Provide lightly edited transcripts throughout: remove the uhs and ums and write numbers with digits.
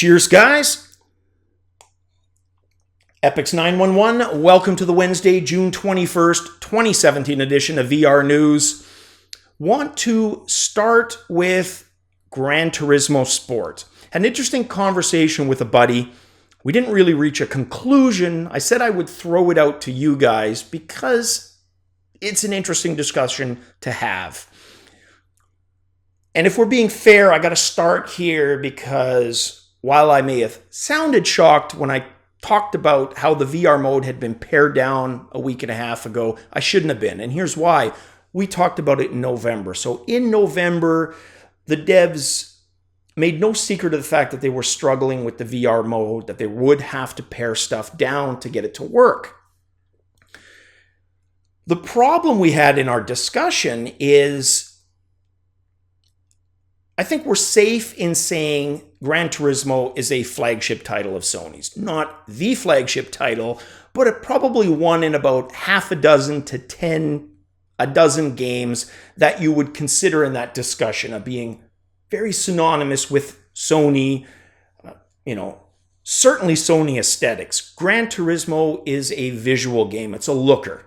Cheers, guys. Epix 911, welcome to the Wednesday, June 21st, 2017 edition of VR News. Want to start with Gran Turismo Sport. Had an interesting conversation with a buddy. We didn't really reach a conclusion. I said I would throw it out to you guys because it's an interesting discussion to have. And if we're being fair, I got to start here because while I may have sounded shocked when I talked about how the VR mode had been pared down a week and a half ago, I shouldn't have been. And here's why. We talked about it in November. So in November, the devs made no secret of the fact that they were struggling with the VR mode, that they would have to pare stuff down to get it to work. The problem we had in our discussion is, I think we're safe in saying Gran Turismo is a flagship title of Sony's. Not the flagship title, but it probably one in about half a dozen to a dozen games that you would consider in that discussion of being very synonymous with Sony, certainly Sony aesthetics. Gran Turismo is a visual game. It's a looker.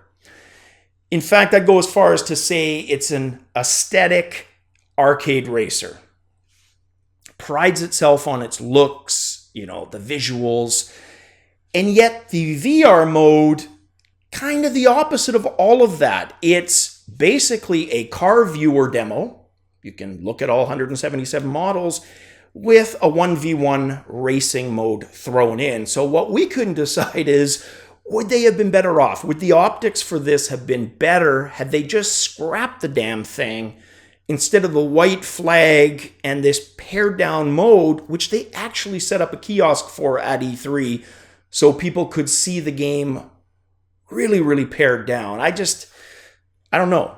In fact, I'd go as far as to say it's an aesthetic arcade racer. Prides itself on its looks, the visuals, and yet the VR mode, kind of the opposite of all of that. It's basically a car viewer demo. You can look at all 177 models with a 1v1 racing mode thrown in. So what we couldn't decide is, would they have been better off? Would the optics for this have been better had they just scrapped the damn thing instead of the white flag and this pared down mode, which they actually set up a kiosk for at E3 so people could see the game really, really pared down. I don't know.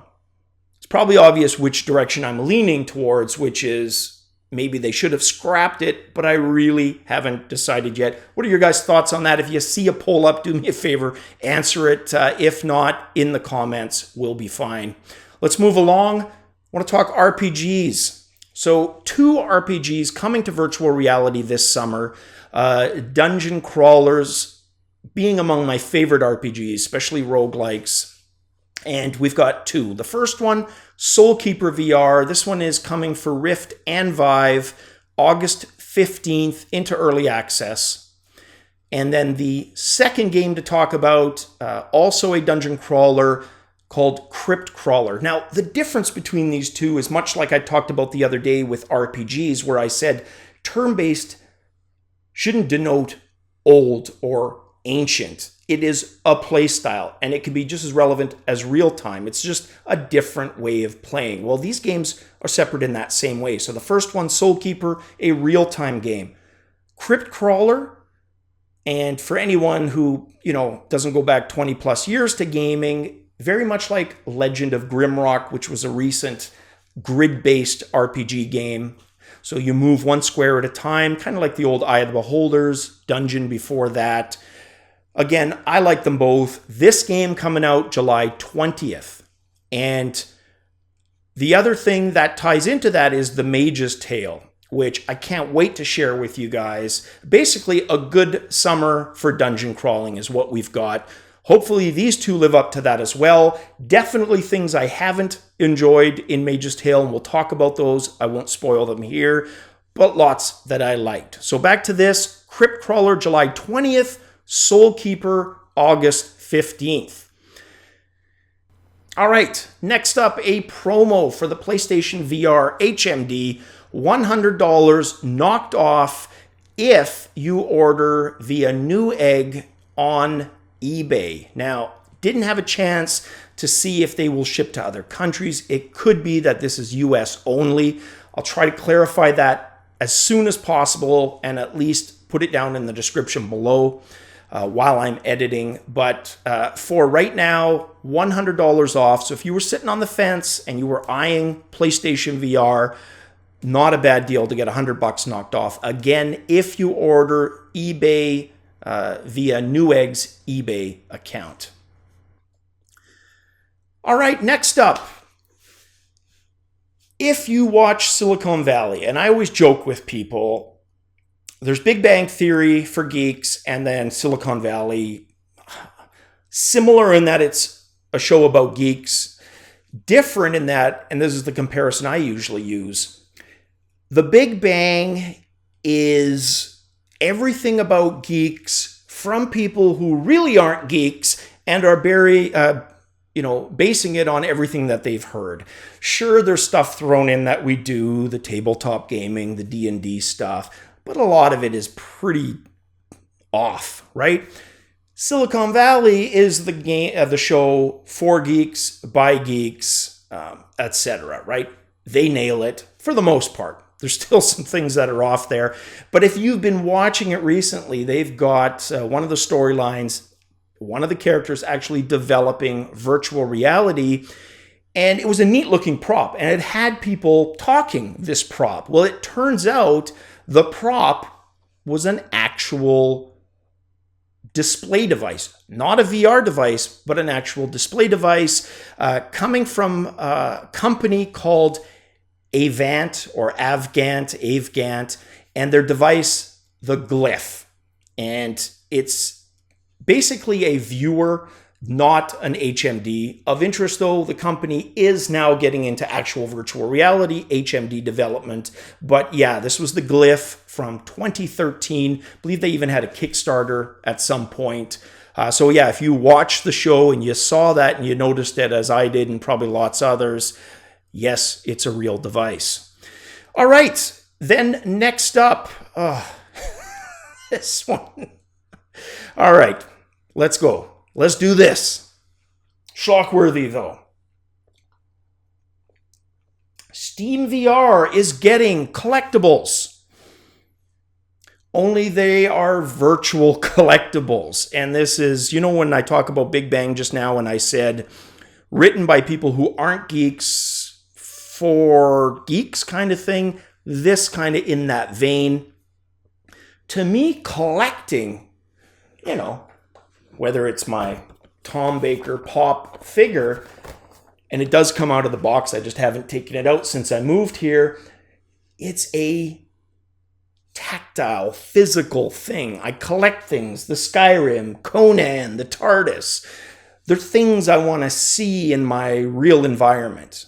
It's probably obvious which direction I'm leaning towards, which is maybe they should have scrapped it, but I really haven't decided yet. What are your guys' thoughts on that? If you see a poll up, do me a favor, answer it. If not, in the comments, we'll be fine. Let's move along. I want to talk RPGs. So 2 RPGs coming to virtual reality this summer. Dungeon crawlers being among my favorite RPGs, especially roguelikes. And we've got 2. The first one, SoulKeeper VR. This one is coming for Rift and Vive, August 15th into early access. And then the second game to talk about, also a dungeon crawler, called KryptCrawler. Now, the difference between these two is much like I talked about the other day with RPGs, where I said turn-based shouldn't denote old or ancient. It is a play style, and it can be just as relevant as real-time. It's just a different way of playing. Well, these games are separate in that same way. So the first one, SoulKeeper, a real-time game. KryptCrawler, and for anyone who, doesn't go back 20 plus years to gaming, very much like Legend of Grimrock, which was a recent grid-based RPG game. So you move one square at a time, kind of like the old Eye of the Beholders, Dungeon before that. Again, I like them both. This game coming out July 20th. And the other thing that ties into that is The Mage's Tale, which I can't wait to share with you guys. Basically, a good summer for dungeon crawling is what we've got. Hopefully these 2 live up to that as well. Definitely things I haven't enjoyed in Mage's Tale, and we'll talk about those. I won't spoil them here, but lots that I liked. So back to this, KryptCrawler July 20th, SoulKeeper August 15th. All right, next up, a promo for the PlayStation VR HMD, $100 knocked off if you order via Newegg on eBay. Now, didn't have a chance to see if they will ship to other countries. It could be that this is US only. I'll try to clarify that as soon as possible and at least put it down in the description below while I'm editing. But for right now, $100 off. So if you were sitting on the fence and you were eyeing PlayStation VR, not a bad deal to get $100 knocked off. Again, if you order eBay via Newegg's eBay account. All right, next up. If you watch Silicon Valley, and I always joke with people, there's Big Bang Theory for geeks, and then Silicon Valley. Similar in that it's a show about geeks. Different in that, and this is the comparison I usually use, The Big Bang is everything about geeks from people who really aren't geeks and are very, basing it on everything that they've heard. Sure, there's stuff thrown in that we do, the tabletop gaming, the D&D stuff, but a lot of it is pretty off, right? Silicon Valley is the show for geeks, by geeks, etc., right? They nail it for the most part. There's still some things that are off there. But if you've been watching it recently, they've got one of the storylines, one of the characters actually developing virtual reality. And it was a neat looking prop. And it had people talking this prop. Well, it turns out the prop was an actual display device, not a VR device, but an actual display device coming from a company called Avant, and their device, the Glyph. And it's basically a viewer, not an HMD. Of interest, though, the company is now getting into actual virtual reality, HMD development. But yeah, this was the Glyph from 2013. I believe they even had a Kickstarter at some point. So yeah, if you watched the show and you saw that and you noticed it as I did and probably lots of others, yes, it's a real device. All right, then next up, this one. All right, let's go. Let's do this. Shockworthy, though. SteamVR is getting collectibles. Only they are virtual collectibles. And this is, when I talk about Big Bang just now and I said written by people who aren't geeks for geeks kind of thing, this kind of in that vein. To me, collecting, whether it's my Tom Baker pop figure, and it does come out of the box, I just haven't taken it out since I moved here, it's a tactile, physical thing. I collect things, the Skyrim, Conan, the TARDIS. They're things I want to see in my real environment.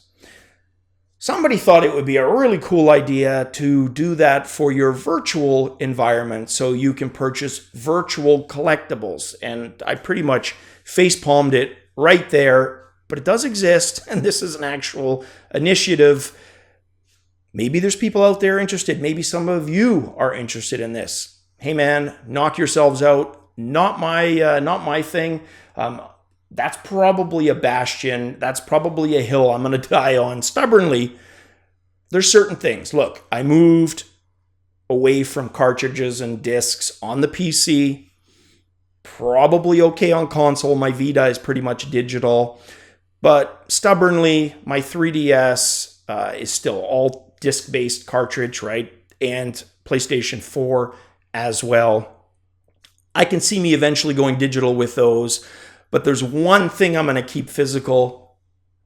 Somebody thought it would be a really cool idea to do that for your virtual environment so you can purchase virtual collectibles. And I pretty much facepalmed it right there, but it does exist, and this is an actual initiative. Maybe there's people out there interested. Maybe some of you are interested in this. Hey man, knock yourselves out. Not my thing. That's probably a bastion. That's probably a hill I'm going to die on stubbornly. There's certain things. Look, I moved away from cartridges and discs on the PC. Probably okay on console. My Vita is pretty much digital. But stubbornly, my 3DS is still all disc-based cartridge, right? And PlayStation 4 as well. I can see me eventually going digital with those. But there's one thing I'm going to keep physical.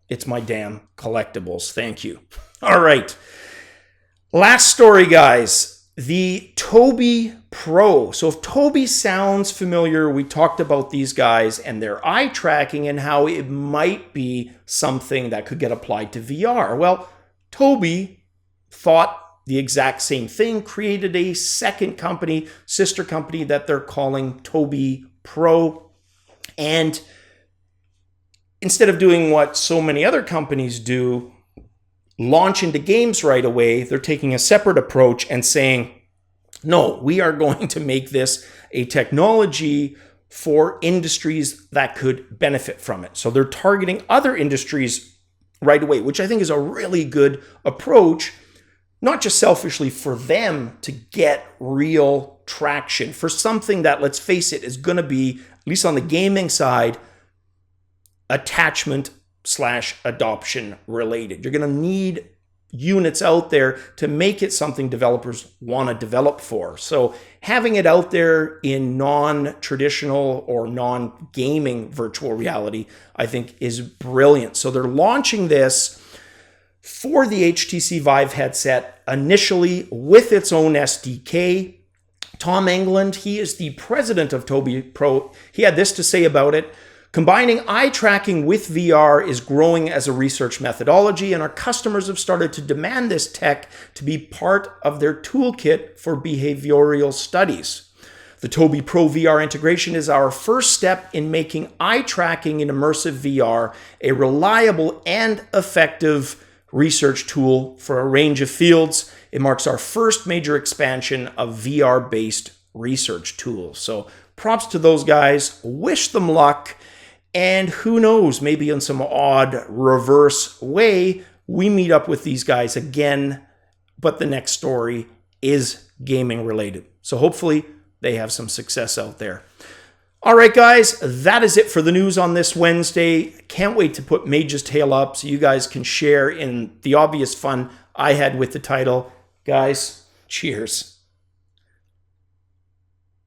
It's my damn collectibles. Thank you. All right. Last story, guys. The Tobii Pro. So if Tobii sounds familiar, we talked about these guys and their eye tracking and how it might be something that could get applied to VR. Well, Tobii thought the exact same thing, created a second company, sister company that they're calling Tobii Pro. And instead of doing what so many other companies do, launch into games right away, they're taking a separate approach and saying, no, we are going to make this a technology for industries that could benefit from it. So they're targeting other industries right away, which I think is a really good approach, not just selfishly for them to get real traction for something that, let's face it, is going to be, at least on the gaming side, attachment/adoption related. You're going to need units out there to make it something developers want to develop for. So having it out there in non-traditional or non-gaming virtual reality, I think is brilliant. So they're launching this for the HTC Vive headset initially with its own SDK. Tom England, he is the president of Tobii Pro. He had this to say about it. Combining eye tracking with VR is growing as a research methodology, and our customers have started to demand this tech to be part of their toolkit for behavioral studies. The Tobii Pro VR integration is our first step in making eye tracking in immersive VR a reliable and effective research tool for a range of fields. It marks our first major expansion of VR-based research tools. So props to those guys. Wish them luck. And who knows, maybe in some odd reverse way, we meet up with these guys again. But the next story is gaming related. So hopefully they have some success out there. All right, guys, that is it for the news on this Wednesday. Can't wait to put Mage's Tale up so you guys can share in the obvious fun I had with the title. Guys, cheers.